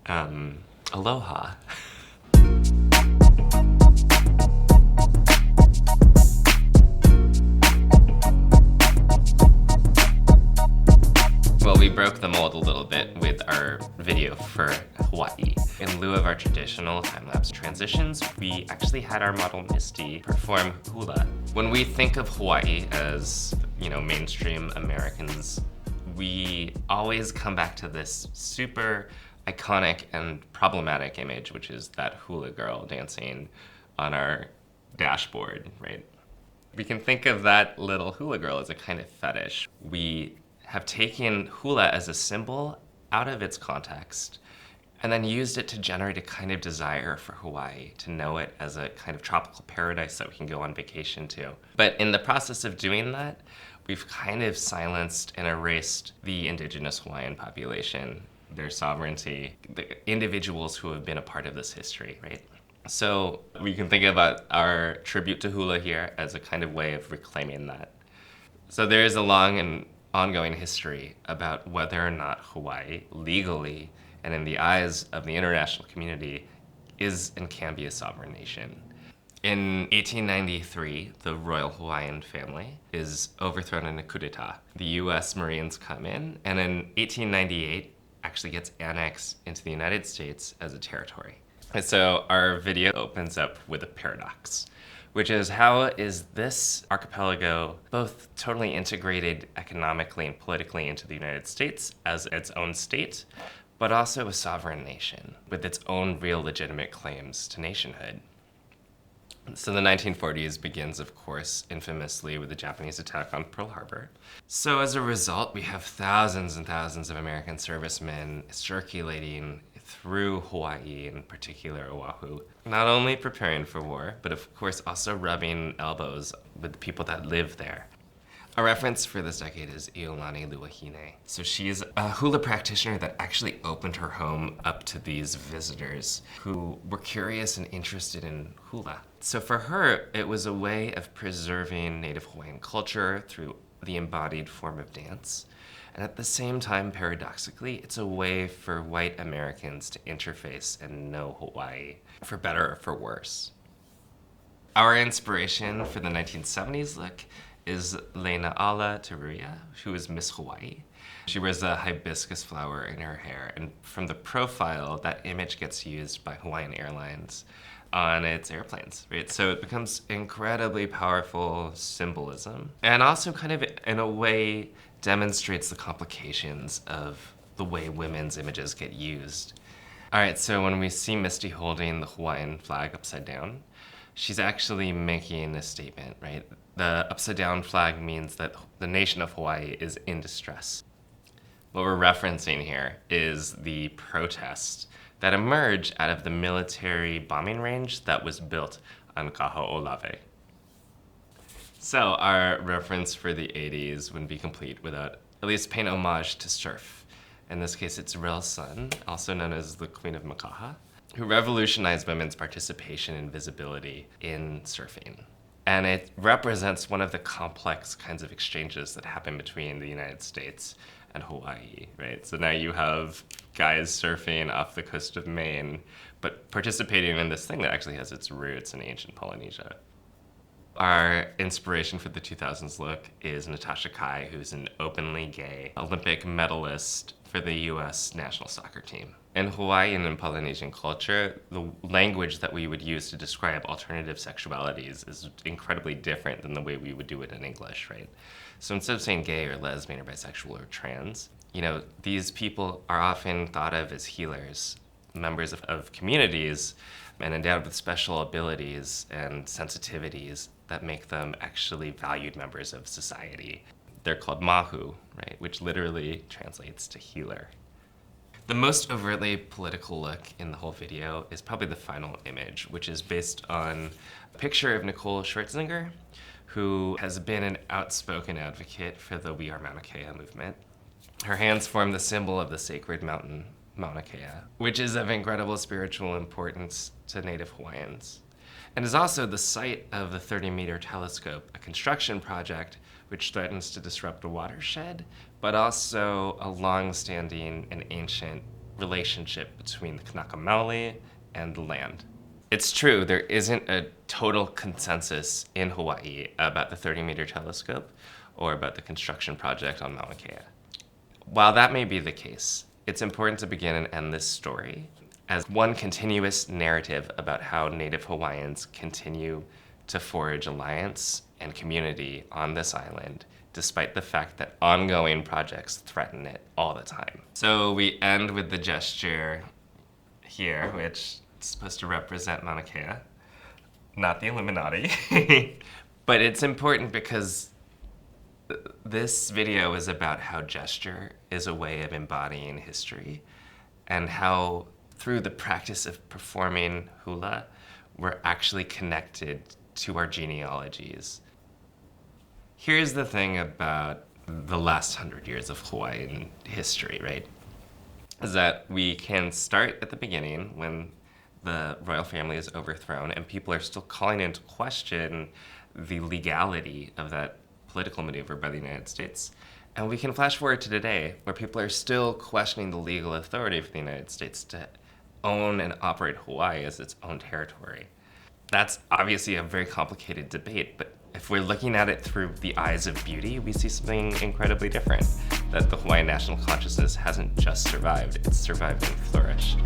Aloha. Well, we broke the mold a little bit with our video for Hawaii. In lieu of our traditional time-lapse transitions, we actually had our model Misty perform Hula. When we think of Hawaii as, mainstream Americans, we always come back to this super iconic and problematic image, which is that hula girl dancing on our dashboard, right? We can think of that little hula girl as a kind of fetish. We have taken hula as a symbol out of its context and then used it to generate a kind of desire for Hawaii, to know it as a kind of tropical paradise that we can go on vacation to. But in the process of doing that, we've kind of silenced and erased the Indigenous Hawaiian population, their sovereignty, the individuals who have been a part of this history, right? So we can think about our tribute to hula here as a kind of way of reclaiming that. So there is a long and ongoing history about whether or not Hawaii, legally and in the eyes of the international community, is and can be a sovereign nation. In 1893, the Royal Hawaiian family is overthrown in a coup d'etat. The US Marines come in, and in 1898 actually gets annexed into the United States as a territory. And so our video opens up with a paradox, which is, how is this archipelago both totally integrated economically and politically into the United States as its own state, but also a sovereign nation with its own real legitimate claims to nationhood? So the 1940s begins, of course, infamously with the Japanese attack on Pearl Harbor. So as a result, we have thousands and thousands of American servicemen circulating through Hawaii, in particular Oahu, not only preparing for war, but of course also rubbing elbows with the people that live there. A reference for this decade is Iolani Luahine. So she's a hula practitioner that actually opened her home up to these visitors who were curious and interested in hula. So for her, it was a way of preserving Native Hawaiian culture through the embodied form of dance. And at the same time, paradoxically, it's a way for white Americans to interface and know Hawaii, for better or for worse. Our inspiration for the 1970s look is Leinaala Teruya, who is Miss Hawaii. She wears a hibiscus flower in her hair, and from the profile, that image gets used by Hawaiian Airlines on its airplanes, right? So it becomes incredibly powerful symbolism, and also kind of, in a way, demonstrates the complications of the way women's images get used. All right, so when we see Misty holding the Hawaiian flag upside down, she's actually making a statement, right? The upside down flag means that the nation of Hawaii is in distress. What we're referencing here is the protest that emerged out of the military bombing range that was built on Kaho'olawe. So our reference for the 80s wouldn't be complete without at least paying homage to surf. In this case, it's Rel Sun, also known as the Queen of Makaha, who revolutionized women's participation and visibility in surfing. And it represents one of the complex kinds of exchanges that happen between the United States and Hawaii, right? So now you have guys surfing off the coast of Maine, but participating in this thing that actually has its roots in ancient Polynesia. Our inspiration for the 2000s look is Natasha Kai, who's an openly gay Olympic medalist for the US national soccer team. In Hawaiian and Polynesian culture, the language that we would use to describe alternative sexualities is incredibly different than the way we would do it in English, right? So instead of saying gay or lesbian or bisexual or trans, these people are often thought of as healers, members of communities, and endowed with special abilities and sensitivities that make them actually valued members of society. They're called mahu, right, which literally translates to healer. The most overtly political look in the whole video is probably the final image, which is based on a picture of Nicole Schwarzenegger, who has been an outspoken advocate for the We Are Mauna Kea movement. Her hands form the symbol of the sacred mountain, Mauna Kea, which is of incredible spiritual importance to Native Hawaiians, and is also the site of the 30-meter telescope, a construction project which threatens to disrupt a watershed, but also a long-standing and ancient relationship between the Kanaka Maoli and the land. It's true, there isn't a total consensus in Hawaii about the 30-meter telescope or about the construction project on Mauna Kea. While that may be the case, it's important to begin and end this story as one continuous narrative about how Native Hawaiians continue to forge alliance and community on this island, despite the fact that ongoing projects threaten it all the time. So we end with the gesture here, which is supposed to represent Mauna Kea, not the Illuminati. But it's important because this video is about how gesture is a way of embodying history and how through the practice of performing hula, we're actually connected to our genealogies. Here's the thing about the last 100 years of Hawaiian history, right? Is that we can start at the beginning when the royal family is overthrown and people are still calling into question the legality of that political maneuver by the United States. And we can flash forward to today where people are still questioning the legal authority of the United States to own and operate Hawaii as its own territory. That's obviously a very complicated debate, but if we're looking at it through the eyes of beauty, we see something incredibly different, that the Hawaiian national consciousness hasn't just survived, it's survived and flourished.